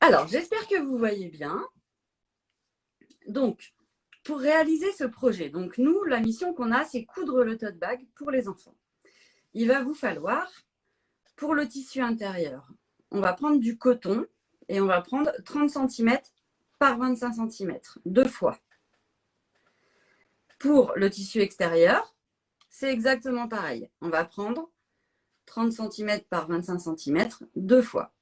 Alors, j'espère que vous voyez bien. Donc, pour réaliser ce projet, donc nous, la mission qu'on a, c'est coudre le tote bag pour les enfants. Il va vous falloir, pour le tissu intérieur, on va prendre du coton et on va prendre 30 cm par 25 cm, 2 fois. Pour le tissu extérieur, c'est exactement pareil. On va prendre 30 cm par 25 cm, 2 fois.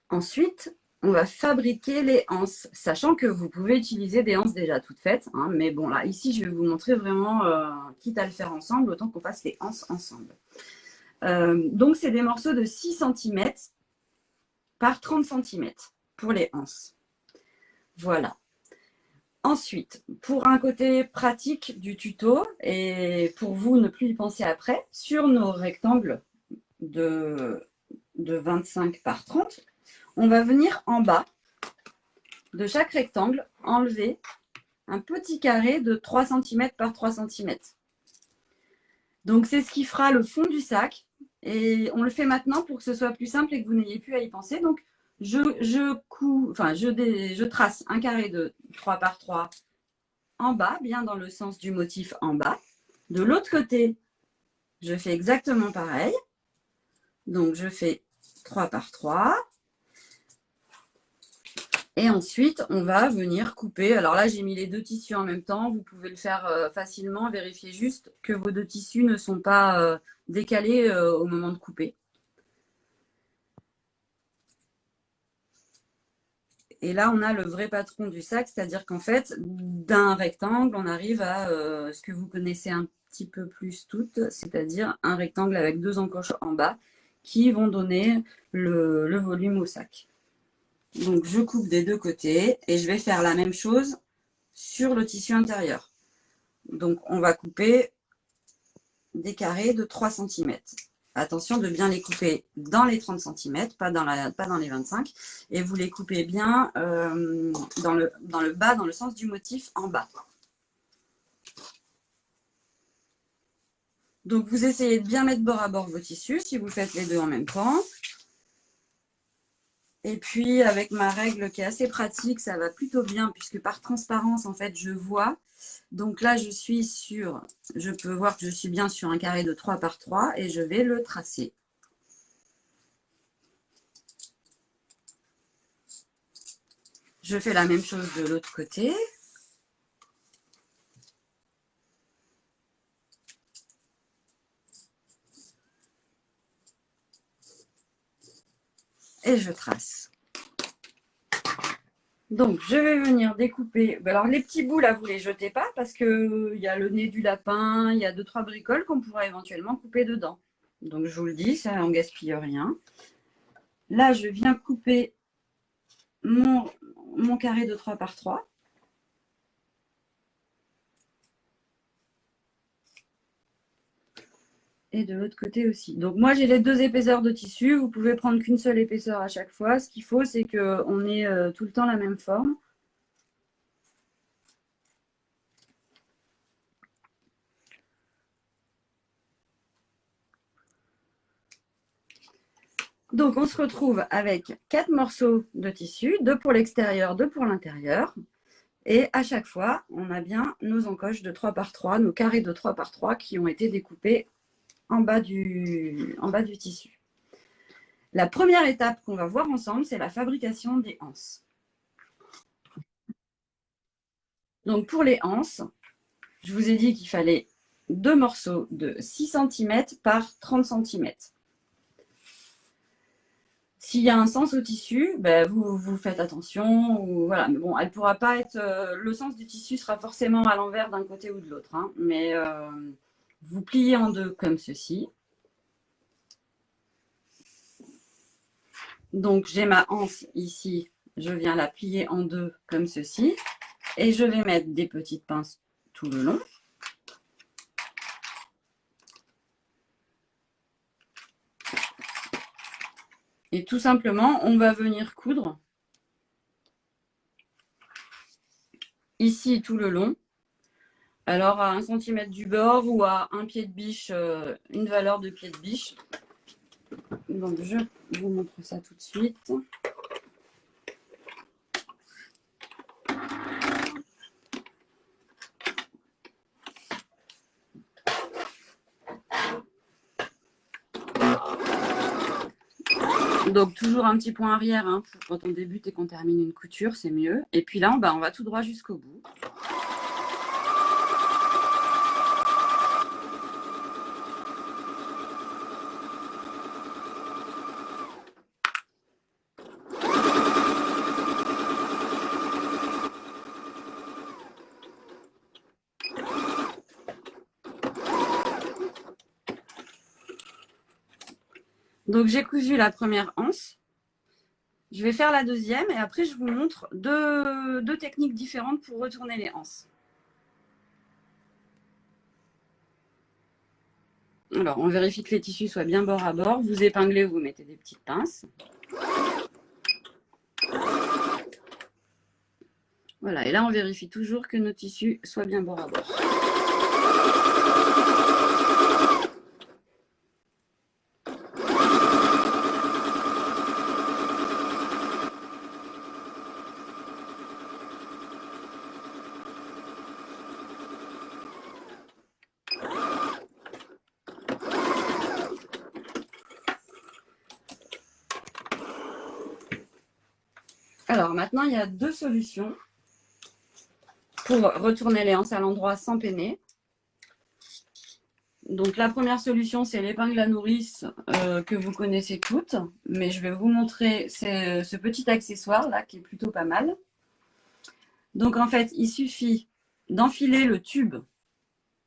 Ensuite, on va fabriquer les anses, sachant que vous pouvez utiliser des anses déjà toutes faites. Hein, mais bon, là, ici, je vais vous montrer vraiment, quitte à le faire ensemble, autant qu'on fasse les anses ensemble. Donc, c'est des morceaux de 6 cm par 30 cm pour les anses. Voilà. Ensuite, pour un côté pratique du tuto, et pour vous ne plus y penser après, sur nos rectangles de 25 par 30, on va venir en bas de chaque rectangle enlever un petit carré de 3 cm par 3 cm. Donc, c'est ce qui fera le fond du sac. Et on le fait maintenant pour que ce soit plus simple et que vous n'ayez plus à y penser. Donc, je trace un carré de 3 par 3 en bas, bien dans le sens du motif en bas. De l'autre côté, je fais exactement pareil. Donc, je fais 3 par 3. Et ensuite, on va venir couper. Alors là, j'ai mis les deux tissus en même temps. Vous pouvez le faire facilement. Vérifiez juste que vos deux tissus ne sont pas décalés au moment de couper. Et là, on a le vrai patron du sac, c'est-à-dire qu'en fait, d'un rectangle, on arrive à ce que vous connaissez un petit peu plus toutes, c'est-à-dire un rectangle avec deux encoches en bas qui vont donner le volume au sac. Donc, je coupe des deux côtés et je vais faire la même chose sur le tissu intérieur. Donc, on va couper des carrés de 3 cm. Attention de bien les couper dans les 30 cm, pas dans les 25. Et vous les coupez bien dans le bas, dans le sens du motif en bas. Donc, vous essayez de bien mettre bord à bord vos tissus si vous faites les deux en même temps. Et puis, avec ma règle qui est assez pratique, ça va plutôt bien puisque par transparence, en fait, je vois. Donc là, je peux voir que je suis bien sur un carré de 3 par 3 et je vais le tracer. Je fais la même chose de l'autre côté. Et je trace. Donc, je vais venir découper. Alors, les petits bouts, là, vous ne les jetez pas parce qu'il y a le nez du lapin, il y a 2-3 bricoles qu'on pourra éventuellement couper dedans. Donc, je vous le dis, ça, on ne gaspille rien. Là, je viens couper mon carré de 3 par 3. Et de l'autre côté aussi. Donc, moi, j'ai les deux épaisseurs de tissu. Vous pouvez prendre qu'une seule épaisseur à chaque fois. Ce qu'il faut, c'est qu'on ait tout le temps la même forme. Donc, on se retrouve avec 4 morceaux de tissu, 2 pour l'extérieur, 2 pour l'intérieur. Et à chaque fois, on a bien nos encoches de 3 par 3, nos carrés de 3 par 3 qui ont été découpés en bas du tissu. La première étape qu'on va voir ensemble, c'est la fabrication des anses. Donc, pour les anses, je vous ai dit qu'il fallait 2 morceaux de 6 cm par 30 cm. S'il y a un sens au tissu, ben vous faites attention. Voilà. Mais bon, elle pourra pas être. Le sens du tissu sera forcément à l'envers d'un côté ou de l'autre. Hein. Mais vous pliez en deux comme ceci. Donc, j'ai ma anse ici. Je viens la plier en deux comme ceci. Et je vais mettre des petites pinces tout le long. Et tout simplement, on va venir coudre ici tout le long. Alors, à 1 cm du bord ou à un pied de biche, une valeur de pied de biche. Donc, je vous montre ça tout de suite. Donc, toujours un petit point arrière hein, quand on débute et qu'on termine une couture, c'est mieux. Et puis là, on va tout droit jusqu'au bout. Donc, j'ai cousu la première anse. Je vais faire la deuxième et après, je vous montre deux techniques différentes pour retourner les anses. Alors, on vérifie que les tissus soient bien bord à bord. Vous épinglez ou vous mettez des petites pinces. Voilà, et là, on vérifie toujours que nos tissus soient bien bord à bord. Alors, maintenant, il y a deux solutions pour retourner les anses à l'endroit sans peiner. Donc, la première solution, c'est l'épingle à nourrice que vous connaissez toutes. Mais je vais vous montrer ce petit accessoire-là qui est plutôt pas mal. Donc, en fait, il suffit d'enfiler le tube.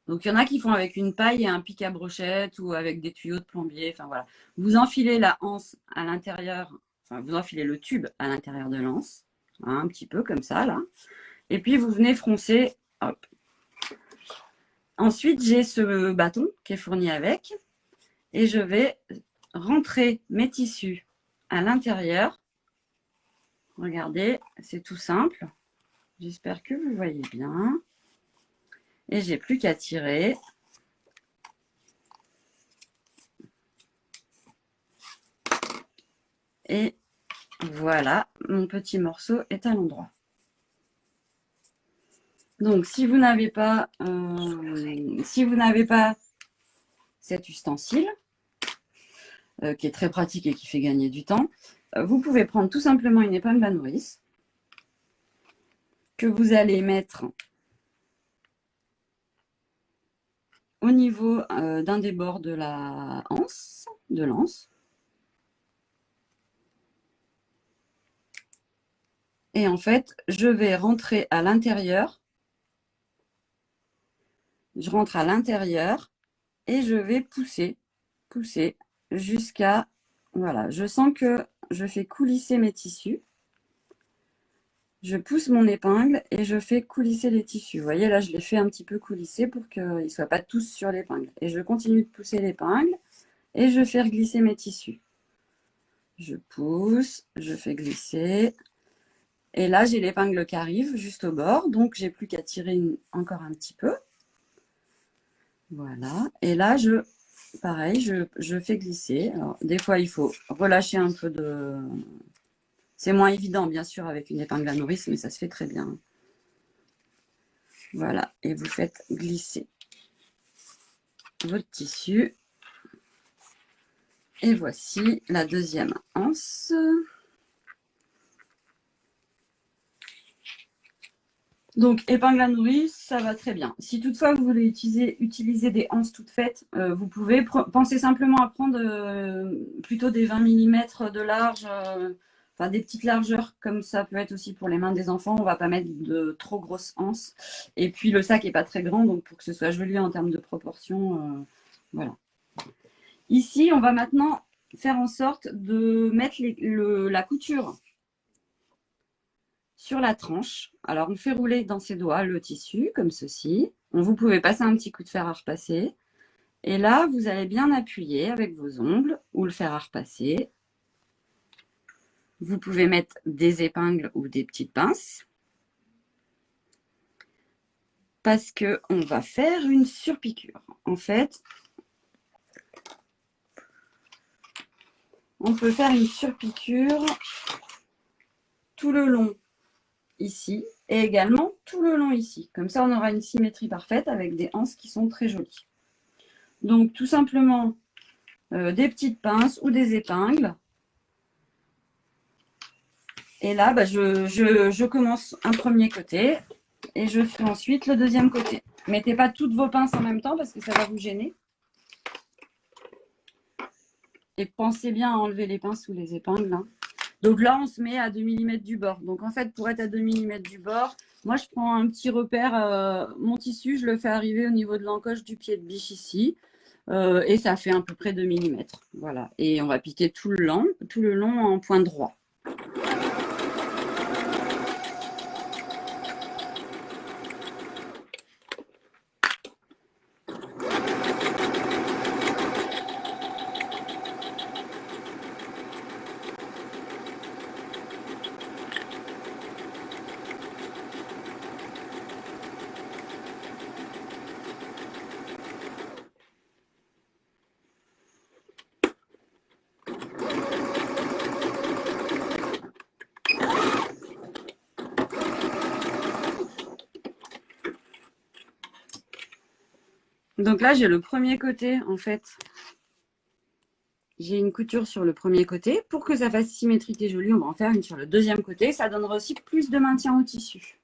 Donc, il y en a qui font avec une paille et un pic à brochette ou avec des tuyaux de plombier. Enfin, voilà. Vous enfilez la anse à l'intérieur, enfin, vous enfilez le tube à l'intérieur de l'anse. Hein, un petit peu comme ça, là. Et puis, vous venez froncer. Hop. Ensuite, j'ai ce bâton qui est fourni avec. Et je vais rentrer mes tissus à l'intérieur. Regardez, c'est tout simple. J'espère que vous voyez bien. Et j'ai plus qu'à tirer. Et voilà, mon petit morceau est à l'endroit. Donc, si vous n'avez pas cet ustensile, qui est très pratique et qui fait gagner du temps, vous pouvez prendre tout simplement une épingle à nourrice que vous allez mettre au niveau d'un des bords de la anse, de l'anse. Et en fait, je vais rentrer à l'intérieur. Je rentre à l'intérieur et je vais pousser jusqu'à... Voilà, je sens que je fais coulisser mes tissus. Je pousse mon épingle et je fais coulisser les tissus. Vous voyez, là, je les fais un petit peu coulisser pour qu'ils ne soient pas tous sur l'épingle. Et je continue de pousser l'épingle et je fais glisser mes tissus. Je pousse, je fais glisser. Et là, j'ai l'épingle qui arrive juste au bord. Donc, j'ai plus qu'à tirer encore un petit peu. Voilà. Et là, pareil, je fais glisser. Alors, des fois, il faut relâcher un peu de... C'est moins évident, bien sûr, avec une épingle à nourrice, mais ça se fait très bien. Voilà. Et vous faites glisser votre tissu. Et voici la deuxième anse. Donc, épingle à nourrice, ça va très bien. Si toutefois vous voulez utiliser des anses toutes faites, vous pouvez penser simplement à prendre plutôt des 20 mm de large, enfin des petites largeurs, comme ça peut être aussi pour les mains des enfants. On ne va pas mettre de trop grosses anses. Et puis le sac n'est pas très grand, donc pour que ce soit joli en termes de proportion, voilà. Ici, on va maintenant faire en sorte de mettre la couture sur la tranche. Alors, on fait rouler dans ses doigts le tissu, comme ceci. Vous pouvez passer un petit coup de fer à repasser. Et là, vous allez bien appuyer avec vos ongles ou le fer à repasser. Vous pouvez mettre des épingles ou des petites pinces. Parce qu'on va faire une surpiqûre. En fait, on peut faire une surpiqûre tout le long ici et également tout le long ici. Comme ça, on aura une symétrie parfaite avec des anses qui sont très jolies. Donc, tout simplement, des petites pinces ou des épingles. Et là, bah, je commence un premier côté et je fais ensuite le deuxième côté. Mettez pas toutes vos pinces en même temps parce que ça va vous gêner. Et pensez bien à enlever les pinces sous les épingles. Hein. Donc là, on se met à 2 mm du bord. Donc en fait, pour être à 2 mm du bord, moi, je prends un petit repère. Mon tissu, je le fais arriver au niveau de l'encoche du pied de biche ici. Et ça fait à peu près 2 mm. Voilà. Et on va piquer tout le long en point droit. Donc là, j'ai le premier côté, en fait. J'ai une couture sur le premier côté. Pour que ça fasse symétrique et joli, on va en faire une sur le deuxième côté. Ça donnera aussi plus de maintien au tissu.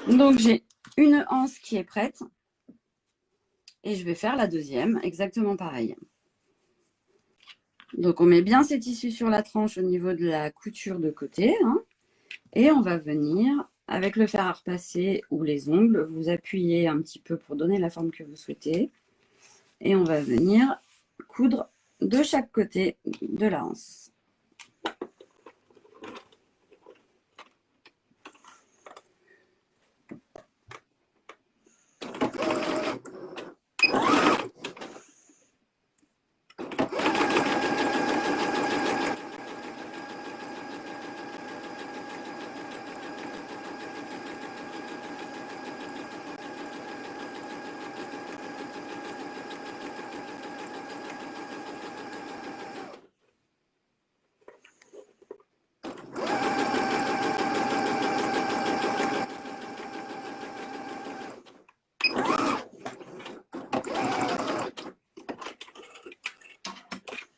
Donc, j'ai une anse qui est prête. Et je vais faire la deuxième, exactement pareil. Donc, on met bien ces tissus sur la tranche au niveau de la couture de côté. Hein, et on va venir, avec le fer à repasser ou les ongles, vous appuyez un petit peu pour donner la forme que vous souhaitez. Et on va venir coudre de chaque côté de la anse.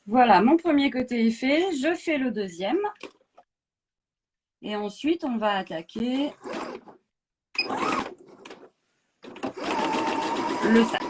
Voilà, mon premier côté est fait. Je fais le deuxième. Et ensuite, on va attaquer le sac.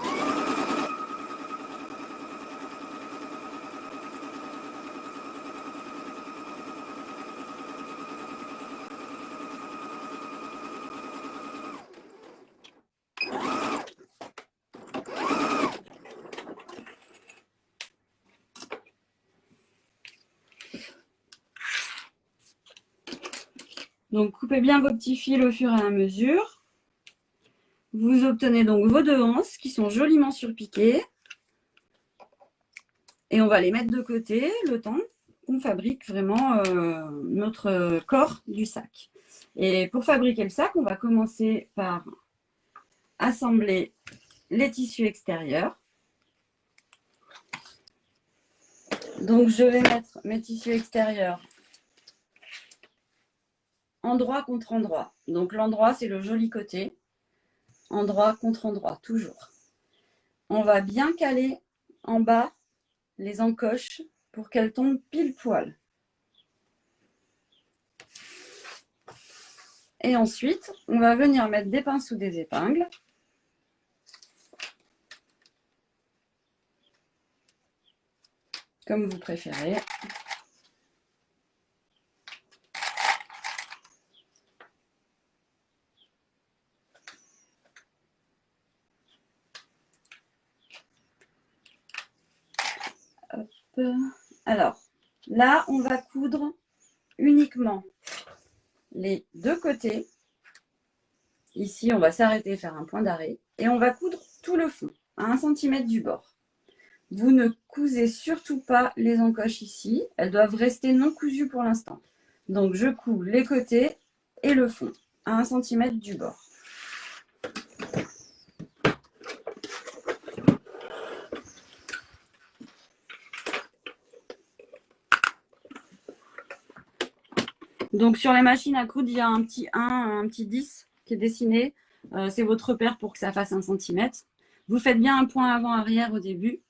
Donc, coupez bien vos petits fils au fur et à mesure. Vous obtenez donc vos deux anses qui sont joliment surpiquées. Et on va les mettre de côté le temps qu'on fabrique vraiment notre corps du sac. Et pour fabriquer le sac, on va commencer par assembler les tissus extérieurs. Donc, je vais mettre mes tissus extérieurs endroit contre endroit. Donc, l'endroit, c'est le joli côté. Endroit contre endroit, toujours. On va bien caler en bas les encoches pour qu'elles tombent pile poil. Et ensuite, on va venir mettre des pinces ou des épingles. Comme vous préférez. Hop. Alors, là, on va coudre uniquement les deux côtés. Ici, on va s'arrêter, faire un point d'arrêt. Et on va coudre tout le fond, à 1 cm du bord. Vous ne cousez surtout pas les encoches ici. Elles doivent rester non cousues pour l'instant. Donc, je couds les côtés et le fond à 1 cm du bord. Donc, sur les machines à coudre, il y a un petit 1, un petit 10 qui est dessiné. C'est votre repère pour que ça fasse 1 cm. Vous faites bien un point avant-arrière au début.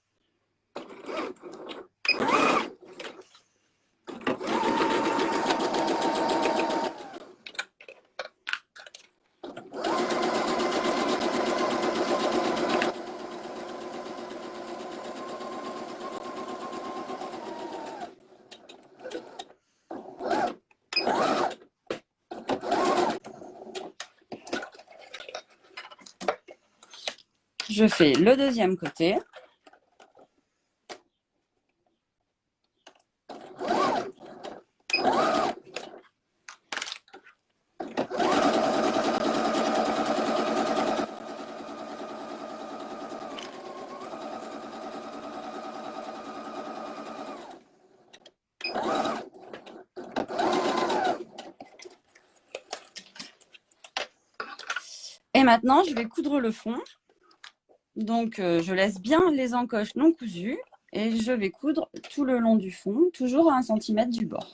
Je fais le deuxième côté. Et maintenant, je vais coudre le fond. Donc, je laisse bien les encoches non cousues et je vais coudre tout le long du fond, toujours à 1 cm du bord.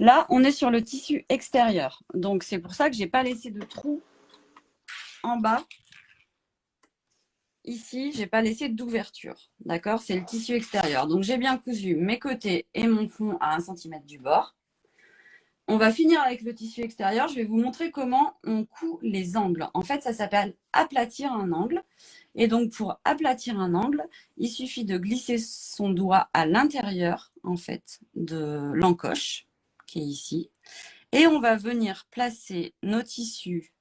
Là, on est sur le tissu extérieur. Donc, c'est pour ça que je n'ai pas laissé de trou en bas. Ici, je n'ai pas laissé d'ouverture. D'accord? C'est le tissu extérieur. Donc, j'ai bien cousu mes côtés et mon fond à 1 cm du bord. On va finir avec le tissu extérieur. Je vais vous montrer comment on coud les angles. En fait, ça s'appelle aplatir un angle. Et donc, pour aplatir un angle, il suffit de glisser son doigt à l'intérieur, en fait, de l'encoche, qui est ici. Et on va venir placer nos tissus,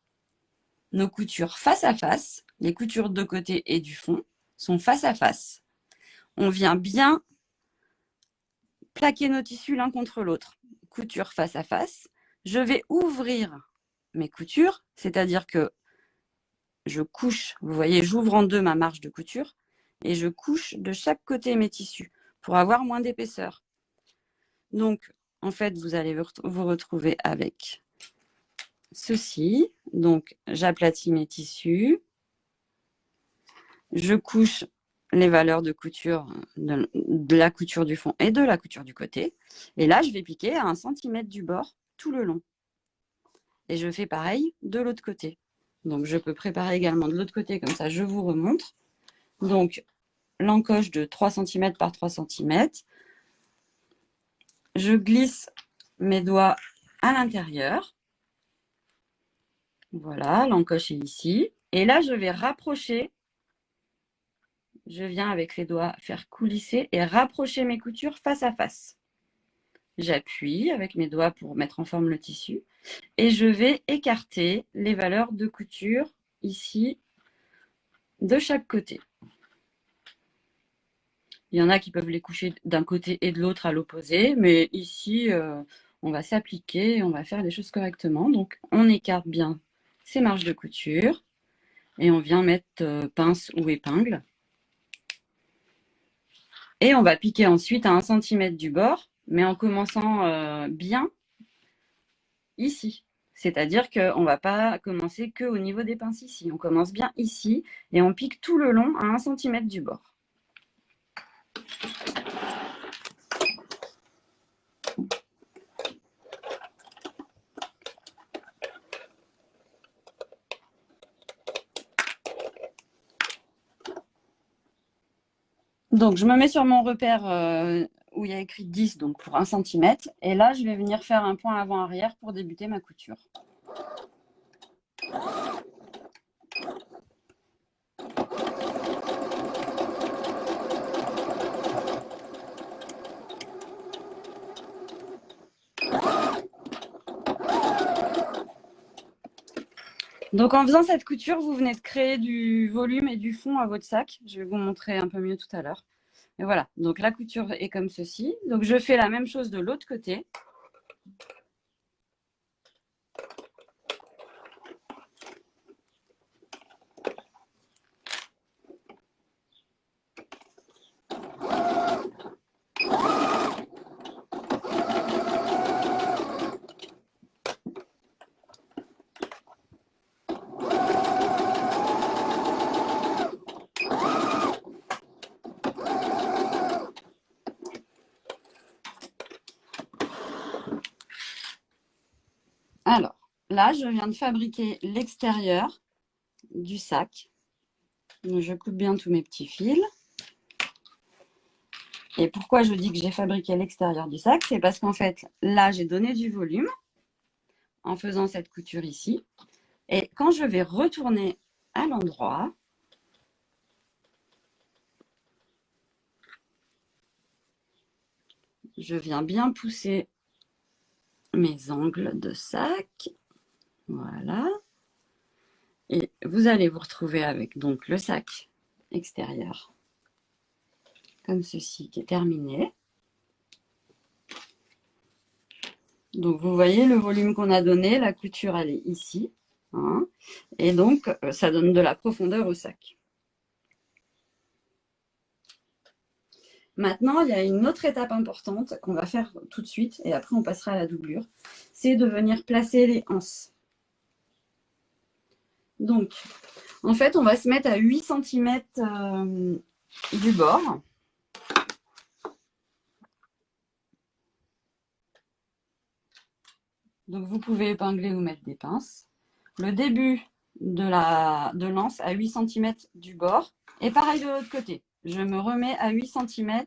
nos coutures face à face. Les coutures de côté et du fond sont face à face. On vient bien plaquer nos tissus l'un contre l'autre. Couture face à face. Je vais ouvrir mes coutures, c'est-à-dire que je couche, vous voyez, j'ouvre en deux ma marge de couture et je couche de chaque côté mes tissus pour avoir moins d'épaisseur. Donc, en fait, vous allez vous retrouver avec ceci. Donc, j'aplatis mes tissus. Je couche les valeurs de couture de la couture du fond et de la couture du côté. Et là, je vais piquer à 1 cm du bord tout le long. Et je fais pareil de l'autre côté. Donc, je peux préparer également de l'autre côté, comme ça, je vous remontre. Donc, l'encoche de 3 cm par 3 cm. Je glisse mes doigts à l'intérieur. Voilà, l'encoche est ici. Et là, je vais rapprocher. Je viens avec les doigts faire coulisser et rapprocher mes coutures face à face. J'appuie avec mes doigts pour mettre en forme le tissu. Et je vais écarter les valeurs de couture ici de chaque côté. Il y en a qui peuvent les coucher d'un côté et de l'autre à l'opposé, mais ici, on va s'appliquer et on va faire les choses correctement. Donc, on écarte bien ces marges de couture et on vient mettre pince ou épingle. Et on va piquer ensuite à 1 cm du bord, mais en commençant bien ici. C'est-à-dire qu'on ne va pas commencer qu'au niveau des pinces ici. On commence bien ici et on pique tout le long à 1 cm du bord. Donc, je me mets sur mon repère où il y a écrit 10, donc pour 1 cm. Et là, je vais venir faire un point avant-arrière pour débuter ma couture. Donc, en faisant cette couture, vous venez de créer du volume et du fond à votre sac. Je vais vous montrer un peu mieux tout à l'heure. Et voilà, donc la couture est comme ceci. Donc, je fais la même chose de l'autre côté. Alors, là, je viens de fabriquer l'extérieur du sac. Donc, je coupe bien tous mes petits fils. Et pourquoi je dis que j'ai fabriqué l'extérieur du sac? C'est parce qu'en fait, là, j'ai donné du volume en faisant cette couture ici. Et quand je vais retourner à l'endroit, je viens bien pousser mes angles de sac. Voilà. Et vous allez vous retrouver avec donc le sac extérieur, comme ceci, qui est terminé. Donc, vous voyez le volume qu'on a donné, la couture, elle est ici. Hein, et donc, ça donne de la profondeur au sac. Maintenant, il y a une autre étape importante qu'on va faire tout de suite, et après on passera à la doublure, c'est de venir placer les anses. Donc, en fait, on va se mettre à 8 cm du bord. Donc, vous pouvez épingler ou mettre des pinces. Le début de l'anse à 8 cm du bord. Et pareil de l'autre côté. Je me remets à 8 cm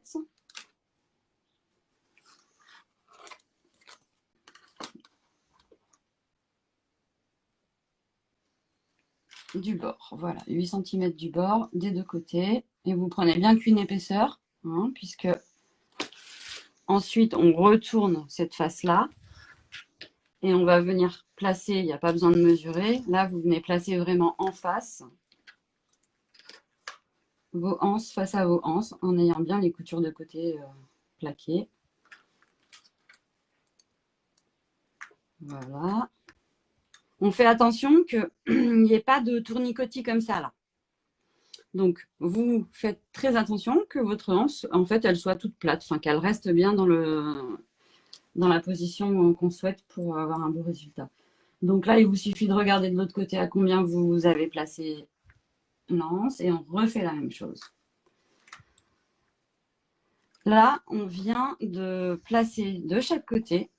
du bord. Voilà, 8 cm du bord des deux côtés. Et vous prenez bien qu'une épaisseur, hein, puisque ensuite on retourne cette face-là. Et on va venir placer, il n'y a pas besoin de mesurer. Là, vous venez placer vraiment en face vos anses, face à vos anses, en ayant bien les coutures de côté plaquées. Voilà. On fait attention qu'il n'y ait pas de tournicotis comme ça, là. Donc, vous faites très attention que votre anse, en fait, elle soit toute plate, enfin, qu'elle reste bien dans la position qu'on souhaite pour avoir un beau résultat. Donc là, il vous suffit de regarder de l'autre côté à combien vous avez placé l'anse et on refait la même chose. Là, on vient de placer de chaque côté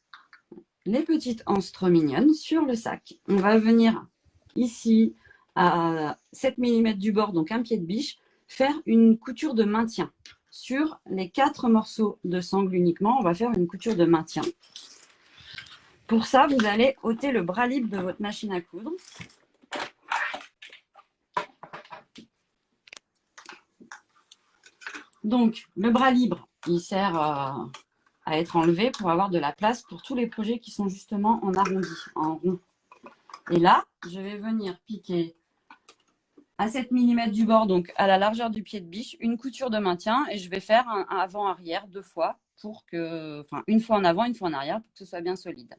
les petites anses trop mignonnes sur le sac. On va venir ici à 7 mm du bord, donc un pied de biche, faire une couture de maintien. Sur les 4 morceaux de sangle uniquement, on va faire une couture de maintien. Pour ça, vous allez ôter le bras libre de votre machine à coudre. Donc, le bras libre, il sert à être enlevé pour avoir de la place pour tous les projets qui sont justement en arrondi, en rond. Et là, je vais venir piquer à 7 mm du bord, donc à la largeur du pied de biche, une couture de maintien et je vais faire un avant-arrière 2 fois pour que, enfin, une fois en avant, une fois en arrière pour que ce soit bien solide.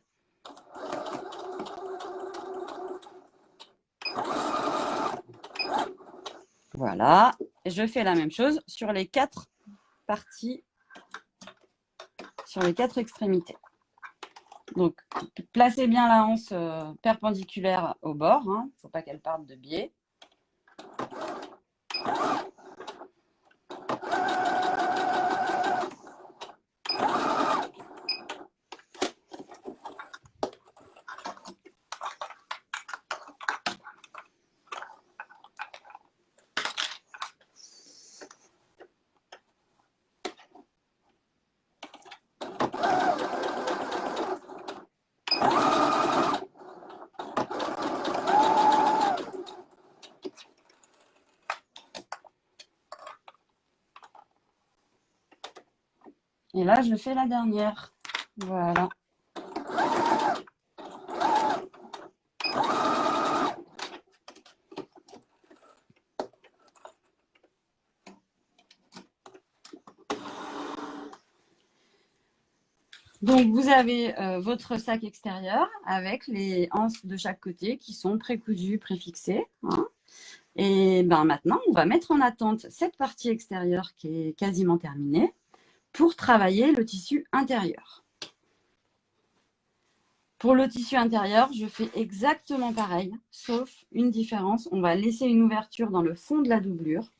Voilà, et je fais la même chose sur les 4 parties, sur les 4 extrémités. Donc, placez bien la anse perpendiculaire au bord, il ne faut pas qu'elle parte de biais. Et là, je fais la dernière. Voilà. Donc, vous avez votre sac extérieur avec les anses de chaque côté qui sont précousues, préfixées. Hein. Et ben, maintenant, on va mettre en attente cette partie extérieure qui est quasiment terminée pour travailler le tissu intérieur. Pour le tissu intérieur, je fais exactement pareil, sauf une différence. On va laisser une ouverture dans le fond de la doublure.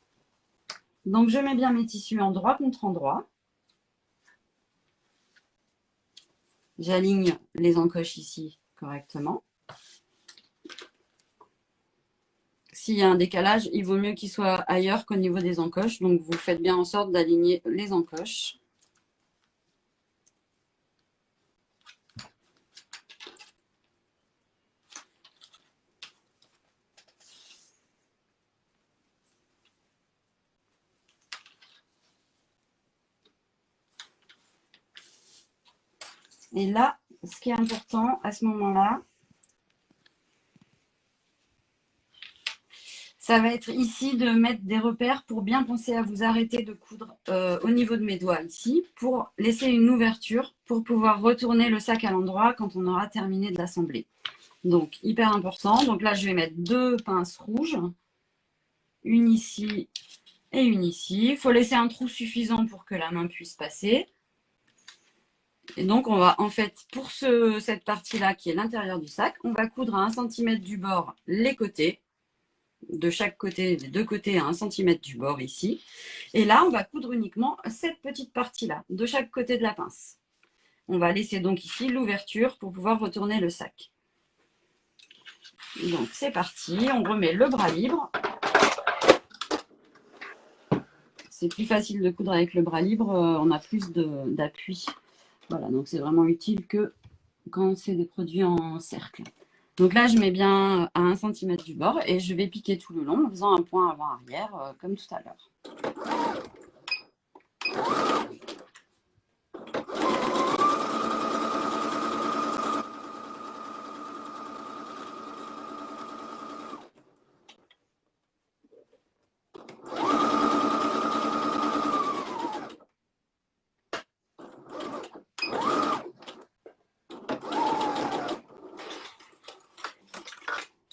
Donc, je mets bien mes tissus endroit contre endroit. J'aligne les encoches ici correctement. S'il y a un décalage, il vaut mieux qu'il soit ailleurs qu'au niveau des encoches. Donc, vous faites bien en sorte d'aligner les encoches. Et là, ce qui est important à ce moment-là, ça va être ici de mettre des repères pour bien penser à vous arrêter de coudre au niveau de mes doigts ici, pour laisser une ouverture pour pouvoir retourner le sac à l'endroit quand on aura terminé de l'assembler. Donc, hyper important. Donc là, je vais mettre 2 pinces rouges, une ici et une ici. Il faut laisser un trou suffisant pour que la main puisse passer. Et donc, on va, en fait, pour cette partie-là qui est l'intérieur du sac, on va coudre à 1 cm du bord les côtés, de chaque côté, des deux côtés à 1 cm du bord ici. Et là, on va coudre uniquement cette petite partie-là, de chaque côté de la pince. On va laisser donc ici l'ouverture pour pouvoir retourner le sac. Donc, c'est parti. On remet le bras libre. C'est plus facile de coudre avec le bras libre, on a plus d'appui. Voilà, donc c'est vraiment utile que quand c'est des produits en cercle. Donc là, je mets bien à 1 cm du bord et je vais piquer tout le long en faisant un point avant-arrière comme tout à l'heure.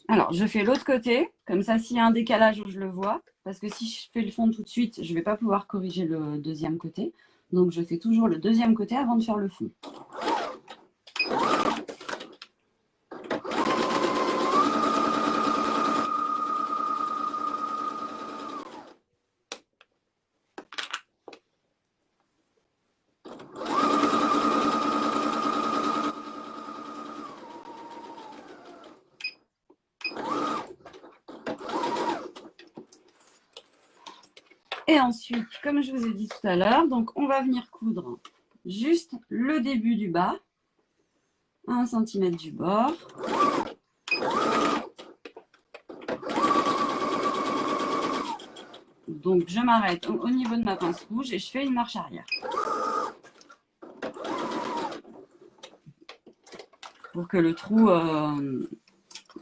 Alors, je fais l'autre côté, comme ça, s'il y a un décalage, je le vois. Parce que si je fais le fond tout de suite, je ne vais pas pouvoir corriger le deuxième côté. Donc, je fais toujours le deuxième côté avant de faire le fond. Et ensuite, comme je vous ai dit tout à l'heure, donc on va venir coudre juste le début du bas, à 1 cm du bord. Donc je m'arrête au niveau de ma pince rouge et je fais une marche arrière. Pour que le trou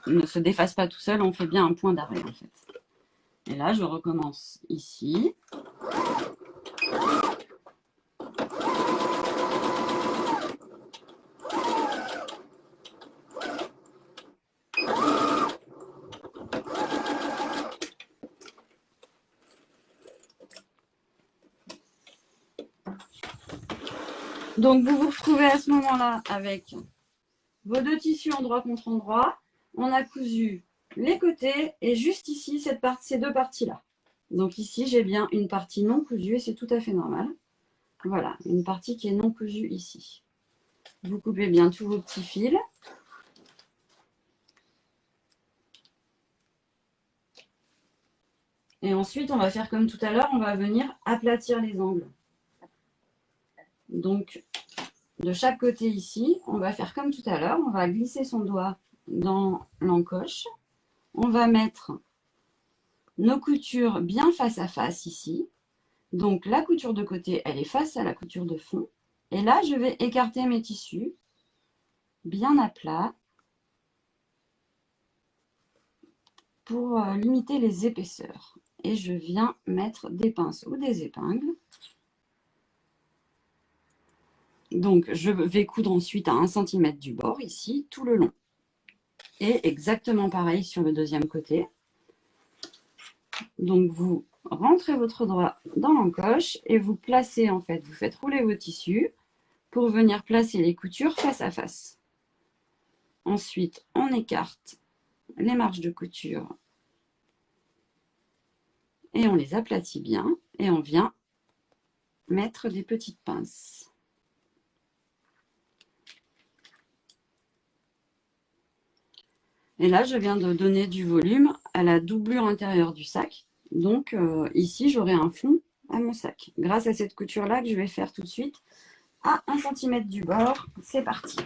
ne se défasse pas tout seul, on fait bien un point d'arrêt en fait. Et là, je recommence ici. Donc, vous vous retrouvez à ce moment-là avec vos deux tissus endroit contre endroit. On a cousu les côtés et juste ici, ces deux parties-là. Donc ici, j'ai bien une partie non cousue et c'est tout à fait normal. Voilà, une partie qui est non cousue ici. Vous coupez bien tous vos petits fils. Et ensuite, on va faire comme tout à l'heure, on va venir aplatir les angles. Donc, de chaque côté ici, on va faire comme tout à l'heure, on va glisser son doigt dans l'encoche. On va mettre nos coutures bien face à face ici. Donc, la couture de côté, elle est face à la couture de fond. Et là, je vais écarter mes tissus bien à plat pour limiter les épaisseurs. Et je viens mettre des pinces ou des épingles. Donc, je vais coudre ensuite à 1 cm du bord, ici, tout le long. Et exactement pareil sur le deuxième côté. Donc, vous rentrez votre doigt dans l'encoche et vous placez, en fait, vous faites rouler vos tissus pour venir placer les coutures face à face. Ensuite, on écarte les marges de couture et on les aplatit bien et on vient mettre des petites pinces. Et là, je viens de donner du volume à la doublure intérieure du sac. Donc, ici, j'aurai un fond à mon sac. Grâce à cette couture-là que je vais faire tout de suite à 1 cm du bord. C'est parti.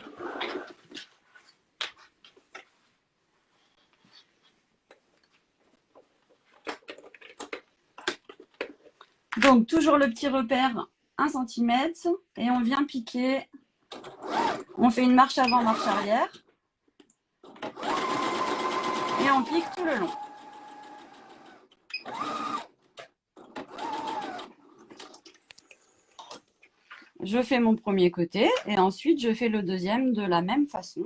Donc, toujours le petit repère 1 cm et on vient piquer. On fait une marche avant, marche arrière. Et on pique tout le long. Je fais mon premier côté et ensuite je fais le deuxième de la même façon.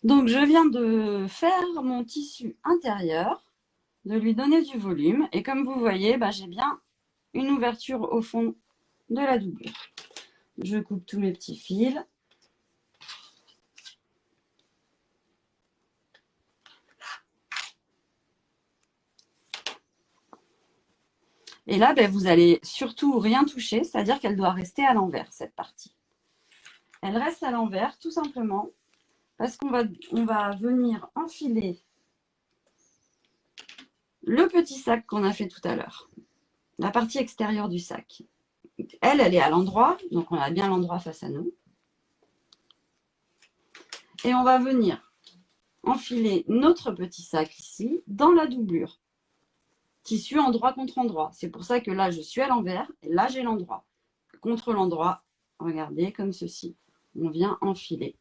Donc, je viens de faire mon tissu intérieur, de lui donner du volume. Et comme vous voyez, j'ai bien une ouverture au fond de la doublure. Je coupe tous mes petits fils. Et là, vous allez surtout rien toucher, c'est-à-dire qu'elle doit rester à l'envers, cette partie. Elle reste à l'envers, tout simplement, parce qu'on va venir enfiler le petit sac qu'on a fait tout à l'heure, la partie extérieure du sac. Elle est à l'endroit, donc on a bien l'endroit face à nous. Et on va venir enfiler notre petit sac ici, dans la doublure. Tissu endroit contre endroit. C'est pour ça que là, je suis à l'envers, et là, j'ai l'endroit. Contre l'endroit, regardez, comme ceci. On vient enfiler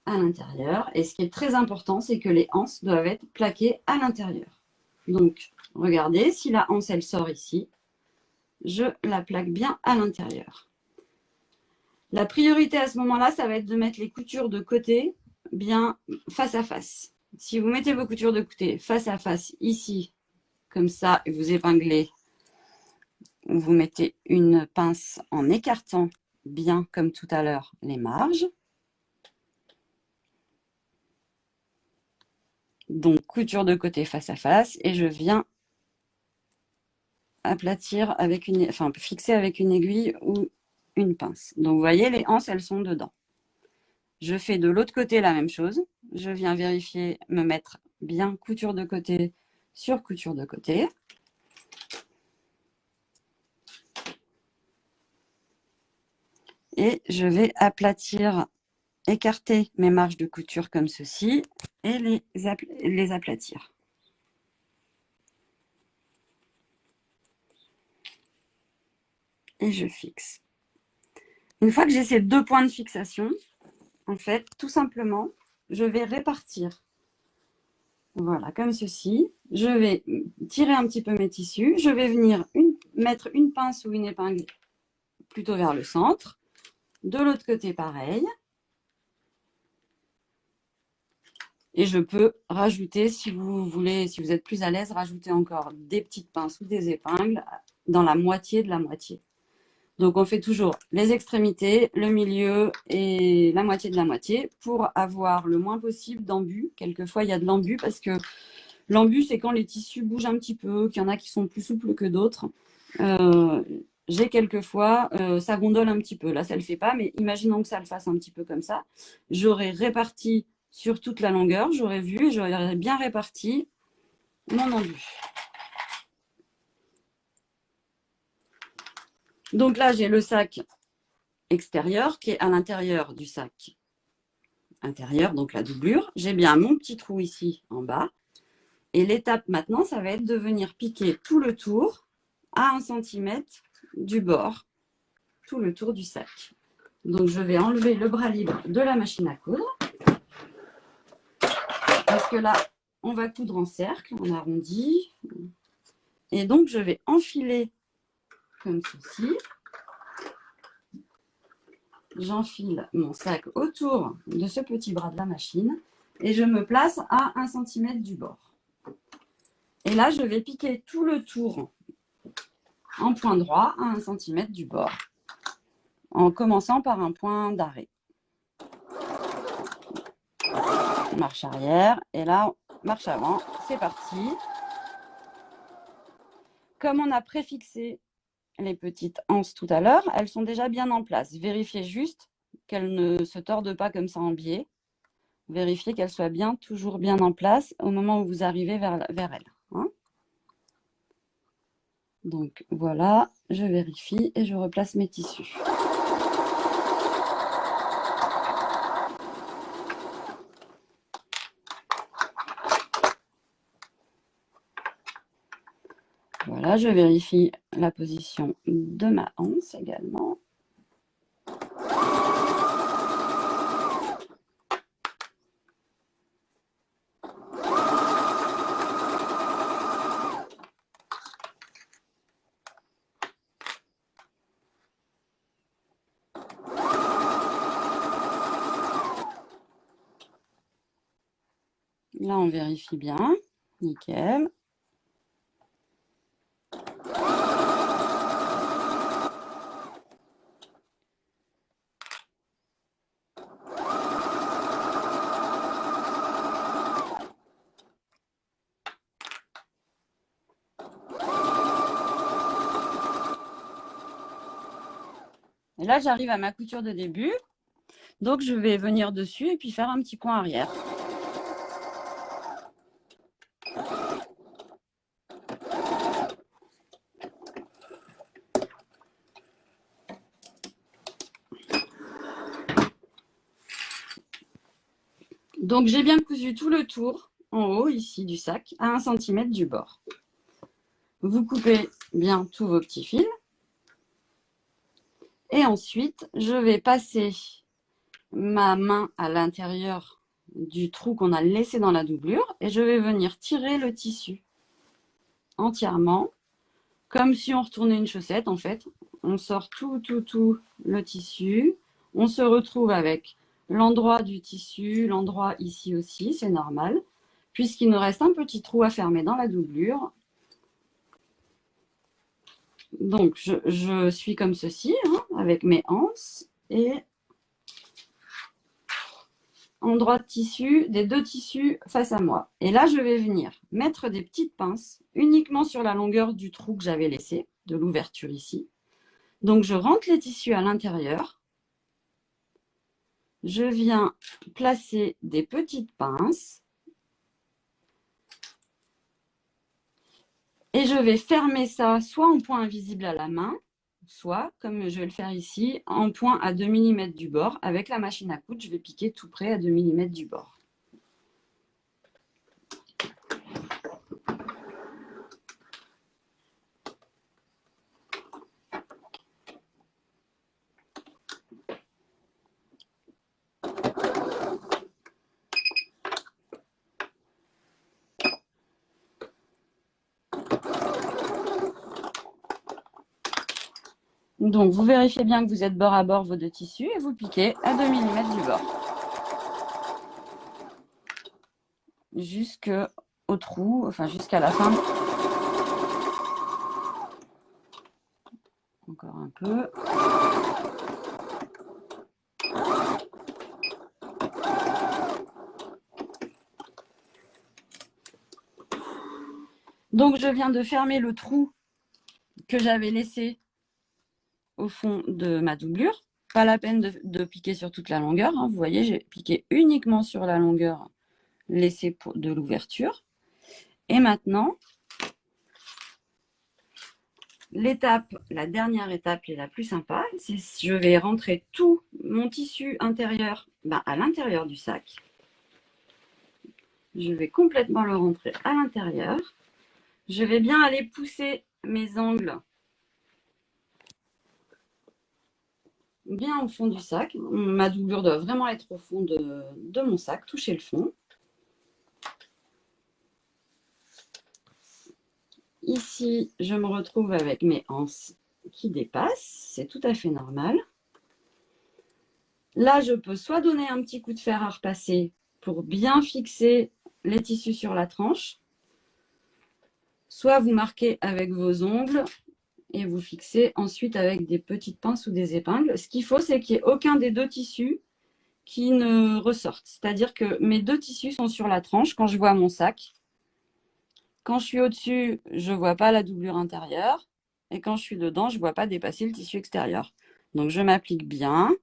à l'intérieur. Et ce qui est très important, c'est que les anses doivent être plaquées à l'intérieur. Donc, regardez, si la anse, elle sort ici, je la plaque bien à l'intérieur. La priorité à ce moment-là, ça va être de mettre les coutures de côté bien face à face. Si vous mettez vos coutures de côté face à face ici, comme ça, et vous épinglez, vous mettez une pince en écartant bien, comme tout à l'heure, les marges. Donc, couture de côté face à face, et je viens aplatir avec fixer avec une aiguille ou une pince. Donc, vous voyez, les anses, elles sont dedans. Je fais de l'autre côté la même chose. Je viens vérifier, me mettre bien couture de côté sur couture de côté. Et je vais aplatir, écarter mes marges de couture comme ceci et les aplatir. Et je fixe. Une fois que j'ai ces deux points de fixation, en fait, tout simplement, je vais répartir. Voilà, comme ceci. Je vais tirer un petit peu mes tissus. Je vais venir mettre une pince ou une épingle plutôt vers le centre. De l'autre côté, pareil. Et je peux rajouter, si vous voulez, si vous êtes plus à l'aise, rajouter encore des petites pinces ou des épingles dans la moitié de la moitié. Donc, on fait toujours les extrémités, le milieu et la moitié de la moitié pour avoir le moins possible d'embus. Quelquefois, il y a de l'embus parce que l'embus, c'est quand les tissus bougent un petit peu, qu'il y en a qui sont plus souples que d'autres. J'ai quelquefois, ça gondole un petit peu. Là, ça ne le fait pas, mais imaginons que ça le fasse un petit peu comme ça. J'aurais réparti sur toute la longueur, j'aurais vu et j'aurais bien réparti mon embus. Donc là, j'ai le sac extérieur qui est à l'intérieur du sac intérieur, donc la doublure. J'ai bien mon petit trou ici en bas. Et l'étape maintenant, ça va être de venir piquer tout le tour à 1 cm du bord, tout le tour du sac. Donc, je vais enlever le bras libre de la machine à coudre. Parce que là, on va coudre en cercle, en arrondi. Et donc, je vais enfiler comme ceci. J'enfile mon sac autour de ce petit bras de la machine et je me place à 1 cm du bord. Et là, je vais piquer tout le tour en point droit à 1 cm du bord, en commençant par un point d'arrêt. Marche arrière et là, marche avant. C'est parti. Comme on a préfixé les petites anses tout à l'heure, elles sont déjà bien en place. Vérifiez juste qu'elles ne se tordent pas comme ça en biais. Vérifiez qu'elles soient bien, toujours bien en place au moment où vous arrivez vers elles. Hein. Donc voilà, je vérifie et je replace mes tissus. Voilà, je vérifie la position de ma anse également. Là, on vérifie bien. Nickel. Et là, j'arrive à ma couture de début. Donc, je vais venir dessus et puis faire un petit point arrière. Donc, j'ai bien cousu tout le tour en haut, ici, du sac, à 1 cm du bord. Vous coupez bien tous vos petits fils. Et ensuite, je vais passer ma main à l'intérieur du trou qu'on a laissé dans la doublure et je vais venir tirer le tissu entièrement, comme si on retournait une chaussette en fait. On sort tout le tissu. On se retrouve avec l'endroit du tissu, l'endroit ici aussi, c'est normal, puisqu'il nous reste un petit trou à fermer dans la doublure. Donc, je suis comme ceci, hein, avec mes anses et endroit de tissu, des deux tissus face à moi. Et là, je vais venir mettre des petites pinces uniquement sur la longueur du trou que j'avais laissé, de l'ouverture ici. Donc, je rentre les tissus à l'intérieur. Je viens placer des petites pinces. Et je vais fermer ça soit en point invisible à la main, soit, comme je vais le faire ici, en point à 2 mm du bord. Avec la machine à coudre, je vais piquer tout près à 2 mm du bord. Donc, vous vérifiez bien que vous êtes bord à bord vos deux tissus et vous piquez à 2 mm du bord. Jusqu'au trou, enfin jusqu'à la fin. Encore un peu. Donc, je viens de fermer le trou que j'avais laissé au fond de ma doublure. Pas la peine de piquer sur toute la longueur. Hein. Vous voyez, j'ai piqué uniquement sur la longueur laissée de l'ouverture. Et maintenant, la dernière étape et la plus sympa, c'est je vais rentrer tout mon tissu intérieur à l'intérieur du sac. Je vais complètement le rentrer à l'intérieur. Je vais bien aller pousser mes angles bien au fond du sac. Ma doublure doit vraiment être au fond de mon sac, toucher le fond. Ici, je me retrouve avec mes anses qui dépassent. C'est tout à fait normal. Là, je peux soit donner un petit coup de fer à repasser pour bien fixer les tissus sur la tranche, soit vous marquez avec vos ongles et vous fixez ensuite avec des petites pinces ou des épingles. Ce qu'il faut, c'est qu'il n'y ait aucun des deux tissus qui ne ressortent. C'est-à-dire que mes deux tissus sont sur la tranche quand je vois mon sac. Quand je suis au-dessus, je ne vois pas la doublure intérieure. Et quand je suis dedans, je ne vois pas dépasser le tissu extérieur. Donc, je m'applique bien.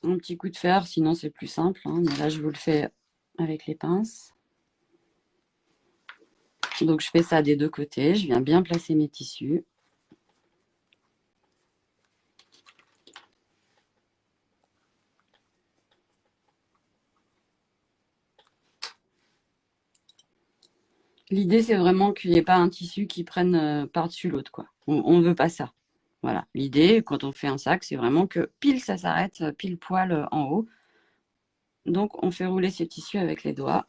Un petit coup de fer, sinon c'est plus simple. Hein, mais là, je vous le fais avec les pinces. Donc, je fais ça des deux côtés. Je viens bien placer mes tissus. L'idée, c'est vraiment qu'il n'y ait pas un tissu qui prenne par-dessus l'autre, quoi. On ne veut pas ça. Voilà. L'idée, quand on fait un sac, c'est vraiment que pile, ça s'arrête, pile poil en haut. Donc, on fait rouler ces tissus avec les doigts.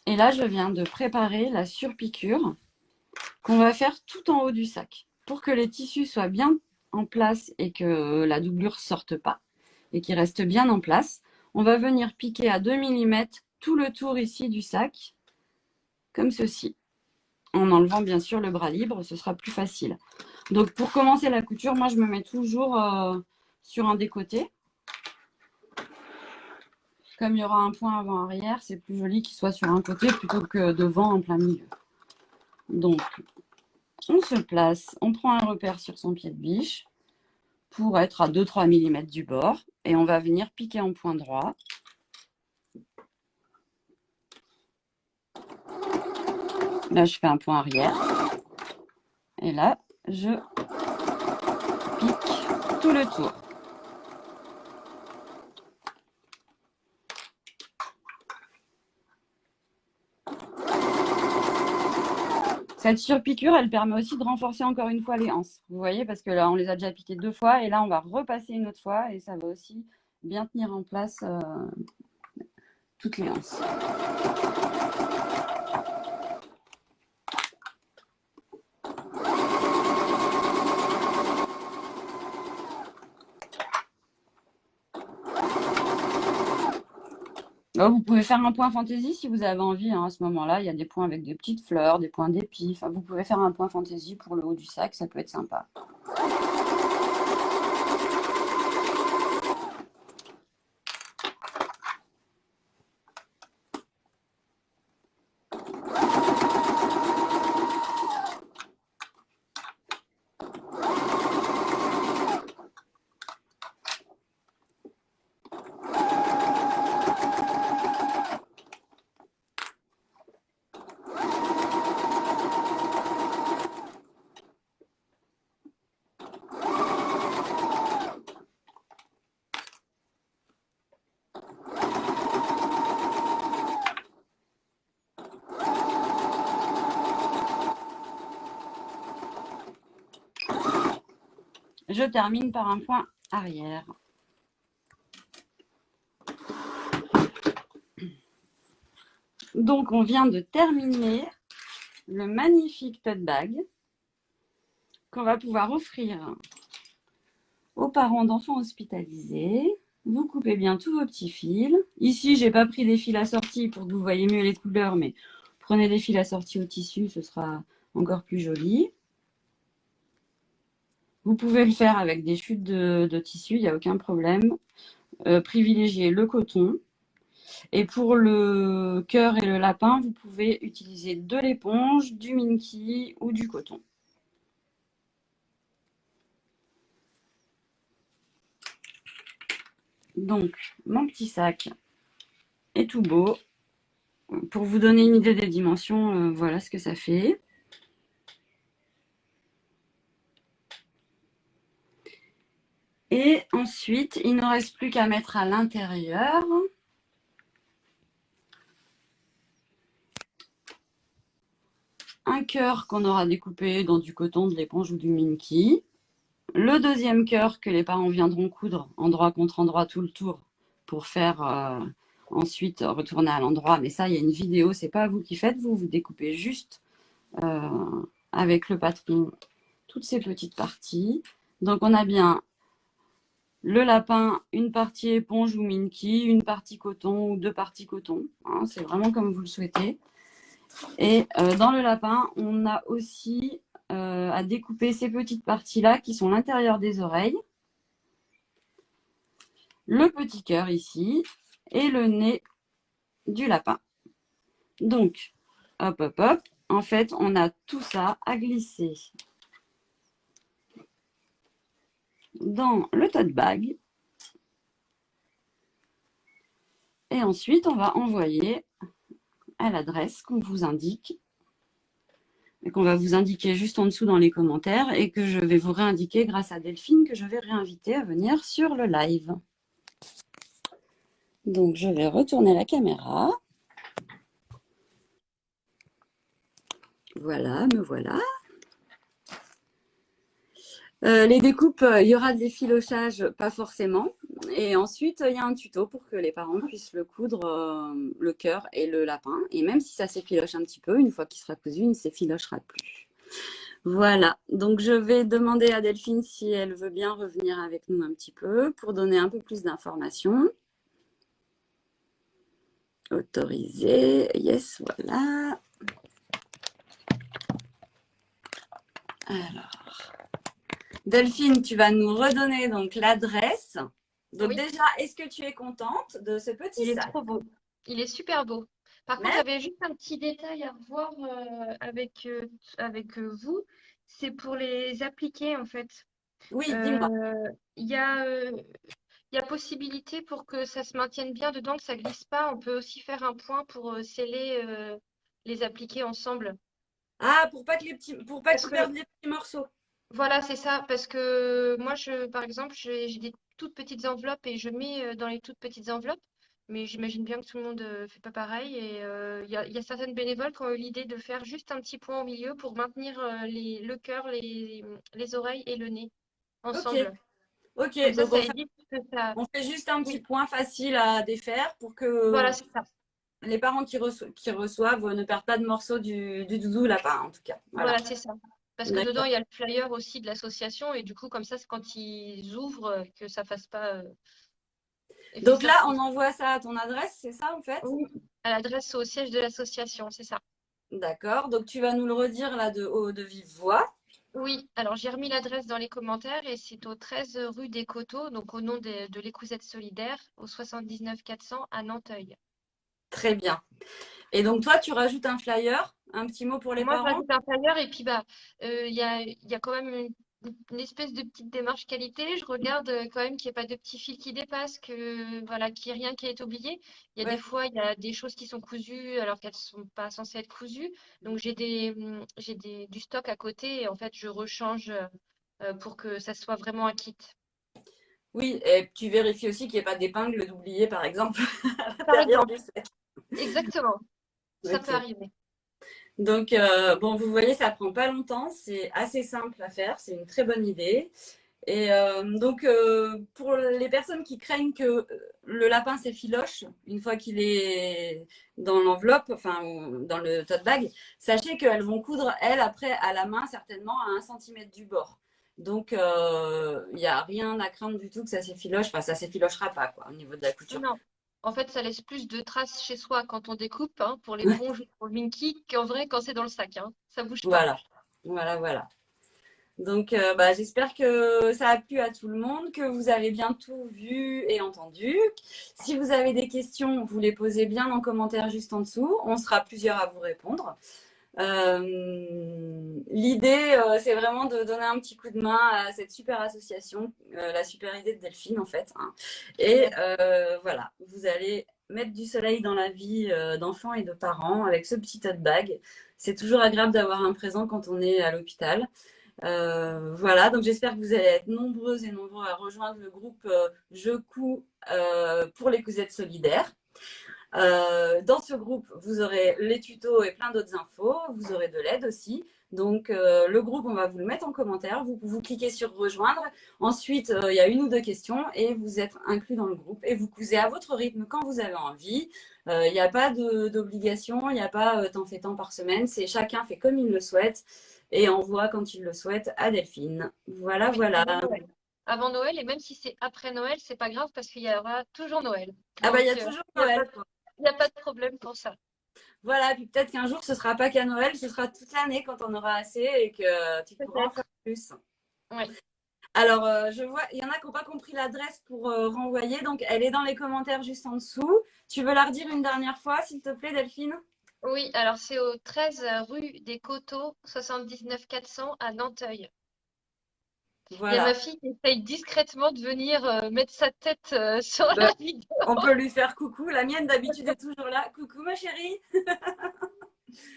Et là, je viens de préparer la surpiqûre qu'on va faire tout en haut du sac. Pour que les tissus soient bien en place et que la doublure ne sorte pas et qu'ils restent bien en place, on va venir piquer à 2 mm tout le tour ici du sac, comme ceci. En enlevant bien sûr le bras libre, ce sera plus facile. Donc pour commencer la couture, moi je me mets toujours sur un des côtés. Comme il y aura un point avant-arrière, c'est plus joli qu'il soit sur un côté plutôt que devant en plein milieu. Donc on se place, on prend un repère sur son pied de biche pour être à 2-3 mm du bord et on va venir piquer en point droit. Là je fais un point arrière et là je pique tout le tour. Cette surpiqûre, elle permet aussi de renforcer encore une fois les anses. Vous voyez, parce que là, on les a déjà piquées 2 fois et là, on va repasser une autre fois et ça va aussi bien tenir en place toutes les anses. Alors, vous pouvez faire un point fantaisie si vous avez envie. Hein, à ce moment-là, il y a des points avec des petites fleurs, des points d'épis. Enfin, vous pouvez faire un point fantaisie pour le haut du sac, ça peut être sympa. Je termine par un point arrière. Donc, on vient de terminer le magnifique tote bag qu'on va pouvoir offrir aux parents d'enfants hospitalisés. Vous coupez bien tous vos petits fils. Ici, j'ai pas pris des fils assortis pour que vous voyez mieux les couleurs, mais prenez des fils assortis au tissu, ce sera encore plus joli. Vous pouvez le faire avec des chutes de tissu, il n'y a aucun problème. Privilégiez le coton. Et pour le cœur et le lapin, vous pouvez utiliser de l'éponge, du Minky ou du coton. Donc, mon petit sac est tout beau. Pour vous donner une idée des dimensions, voilà ce que ça fait. Et ensuite, il ne reste plus qu'à mettre à l'intérieur un cœur qu'on aura découpé dans du coton, de l'éponge ou du Minky. Le deuxième cœur que les parents viendront coudre endroit contre endroit tout le tour pour faire ensuite retourner à l'endroit. Mais ça, il y a une vidéo, c'est pas vous qui faites, vous découpez juste avec le patron toutes ces petites parties. Donc on a bien le lapin, une partie éponge ou Minky, une partie coton ou 2 parties coton. Hein, c'est vraiment comme vous le souhaitez. Et dans le lapin, on a aussi à découper ces petites parties-là qui sont l'intérieur des oreilles, le petit cœur ici et le nez du lapin. Donc, hop, hop, hop. En fait, on a tout ça à glisser dans le tote bag. Et ensuite, on va envoyer à l'adresse qu'on vous indique et qu'on va vous indiquer juste en dessous dans les commentaires et que je vais vous réindiquer grâce à Delphine que je vais réinviter à venir sur le live. Donc, je vais retourner la caméra. Voilà, me voilà. Les découpes, il y aura des filochages, pas forcément. Et ensuite, il y a un tuto pour que les parents puissent le coudre, le cœur et le lapin. Et même si ça s'effiloche un petit peu, une fois qu'il sera cousu, il ne s'effilochera plus. Voilà, donc je vais demander à Delphine si elle veut bien revenir avec nous un petit peu pour donner un peu plus d'informations. Autorisé, yes, voilà. Alors, Delphine, tu vas nous redonner donc l'adresse. Donc Oui, déjà, est-ce que tu es contente de ce petit il est sac? trop beau. Il est super beau. Par contre, Mais j'avais juste un petit détail à revoir avec vous. C'est pour les appliquer, en fait. oui, dis-moi. Euh, Il y a, il y a possibilité pour que ça se maintienne bien dedans, que ça glisse pas. On peut aussi faire un point pour sceller les appliquer ensemble. Ah, pour pas Parce qu'ils que perdent les petits morceaux. Voilà, c'est ça, parce que moi, par exemple, j'ai des toutes petites enveloppes et je mets dans les toutes petites enveloppes, mais j'imagine bien que tout le monde fait pas pareil. Et il y a certaines bénévoles qui ont eu l'idée de faire juste un petit point au milieu pour maintenir le cœur, les oreilles et le nez Ok, ensemble. Comme ok. ça, Donc ça évite que ça. on fait juste un petit Oui, point facile à défaire pour voilà, que c'est ça. les parents qui reçoivent ne perdent pas de morceaux du doudou lapin, en tout cas. Voilà. Voilà, c'est ça. Parce que dedans, D'accord. il y a le flyer aussi de l'association, et du coup, comme ça, c'est quand ils ouvrent, que ça fasse pas effet Donc là, on surprise. envoie ça à ton adresse, c'est ça en fait? Oui, à l'adresse au siège de l'association, c'est ça. D'accord. Donc tu vas nous le redire là de vive voix. Oui, alors j'ai remis l'adresse dans les commentaires et c'est au 13 rue des Coteaux, donc au nom de l'Écousette Solidaire, au 79 400 à Nanteuil. Très bien. Et donc toi, tu rajoutes un flyer, un petit mot pour les Moi, je parents? rajoute un flyer et puis bah, il y a quand même une espèce de petite démarche qualité. Je regarde quand même qu'il n'y ait pas de petits fils qui dépassent, que voilà, qu'il n'y ait rien qui est oublié. Il y a des Ouais. fois, il y a des choses qui sont cousues alors qu'elles sont pas censées être cousues. Donc du stock à côté et en fait, je rechange pour que ça soit vraiment un kit. Oui, et tu vérifies aussi qu'il n'y ait pas d'épingle d'oublier, par exemple, à Par l'intérieur du exemple, sac. exactement, ça peut Ok. arriver. Donc, bon, vous voyez, ça prend pas longtemps. C'est assez simple à faire. C'est une très bonne idée. Et donc, pour les personnes qui craignent que le lapin s'effiloche une fois qu'il est dans l'enveloppe, enfin, dans le tote bag, sachez qu'elles vont coudre, elles, après, à la main, certainement à 1 cm du bord. Donc, il n'y a rien à craindre du tout que ça s'effiloche. Enfin, ça s'effilochera pas, quoi, au niveau de la couture. Non. En fait, ça laisse plus de traces chez soi quand on découpe, hein, pour l'éponge ou pour le Minky, qu'en vrai quand c'est dans le sac, hein. Ça bouge pas. Voilà, voilà, voilà. Donc, j'espère que ça a plu à tout le monde, que vous avez bien tout vu et entendu. Si vous avez des questions, vous les posez bien en commentaire juste en dessous. On sera plusieurs à vous répondre. L'idée, c'est vraiment de donner un petit coup de main à cette super association, la super idée de Delphine en fait, hein. Et voilà, vous allez mettre du soleil dans la vie d'enfants et de parents avec ce petit tote bag. C'est toujours agréable d'avoir un présent quand on est à l'hôpital. Voilà, donc j'espère que vous allez être nombreuses et nombreux à rejoindre le groupe Je couds pour les cousettes solidaires. Dans ce groupe, vous aurez les tutos et plein d'autres infos. Vous aurez de l'aide aussi. Donc, le groupe, on va vous le mettre en commentaire. Vous cliquez sur rejoindre. Ensuite, il y a une ou deux questions et vous êtes inclus dans le groupe. Et vous cousez à votre rythme quand vous avez envie. Il n'y a pas d'obligation. Il n'y a pas t'en fais tant par semaine. C'est chacun fait comme il le souhaite et envoie quand il le souhaite à Delphine. Voilà, Oui, voilà. avant Noël. Avant Noël, et même si c'est après Noël, c'est pas grave parce qu'il y aura toujours Noël. Ah bah, il y Donc, a toujours il n'y a Noël, pas, quoi. y a pas de problème pour ça. Voilà, puis peut-être qu'un jour, ce sera pas qu'à Noël, ce sera toute l'année quand on aura assez et que tu pourras en Peut-être. faire plus. Oui. Alors, je vois, il y en a qui n'ont pas compris l'adresse pour renvoyer, donc elle est dans les commentaires juste en dessous. Tu veux la redire une dernière fois, s'il te plaît, Delphine? Oui, alors c'est au 13 rue des Coteaux, 79 400 à Nanteuil. Il y a ma Voilà. fille qui essaye discrètement de venir mettre sa tête sur Ben, la vidéo. on peut lui faire coucou. La mienne, d'habitude, est toujours là. Coucou, ma chérie.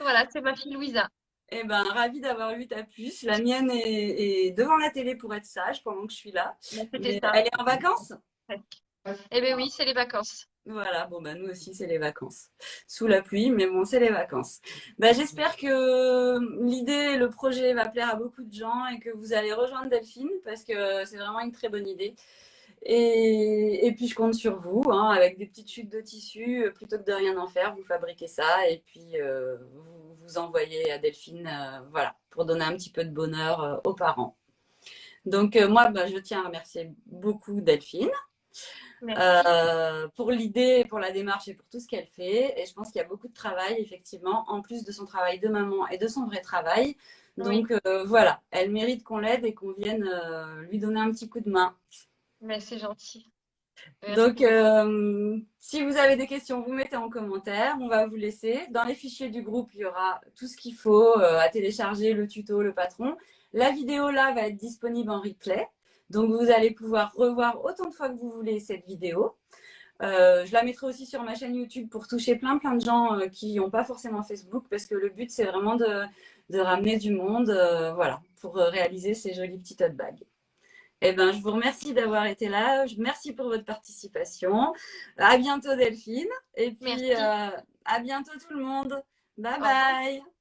Voilà, c'est ma fille Louisa. Eh ben, ravie d'avoir eu ta puce. La mienne est devant la télé pour être sage pendant que je suis là. Ben, c'était Mais ça. elle est en vacances? Eh bien oui, c'est les vacances. Voilà, bon bah nous aussi c'est les vacances. Sous la pluie, mais bon, c'est les vacances. Bah, j'espère que l'idée, le projet va plaire à beaucoup de gens et que vous allez rejoindre Delphine parce que c'est vraiment une très bonne idée. Et puis je compte sur vous, hein, avec des petites chutes de tissu, plutôt que de rien en faire, vous fabriquez ça et puis vous envoyez à Delphine, voilà, pour donner un petit peu de bonheur aux parents. Donc moi, bah, je tiens à remercier beaucoup Delphine Merci. pour l'idée, pour la démarche et pour tout ce qu'elle fait. Et je pense qu'il y a beaucoup de travail, effectivement, en plus de son travail de maman et de son vrai travail. Oui, Donc voilà, elle mérite qu'on l'aide et qu'on vienne lui donner un petit coup de main. mais c'est gentil. Donc, Merci beaucoup. si vous avez des questions, vous mettez en commentaire. On va vous laisser. Dans les fichiers du groupe, il y aura tout ce qu'il faut à télécharger, le tuto, le patron. La vidéo là va être disponible en replay. Donc, vous allez pouvoir revoir autant de fois que vous voulez cette vidéo. Je la mettrai aussi sur ma chaîne YouTube pour toucher plein de gens qui n'ont pas forcément Facebook parce que le but, c'est vraiment de ramener du monde voilà, pour réaliser ces jolis petits tote bags. Eh ben, je vous remercie d'avoir été là. Merci pour votre participation. À bientôt, Delphine. Et puis, Merci. à bientôt, tout le monde. Bye Au revoir. bye.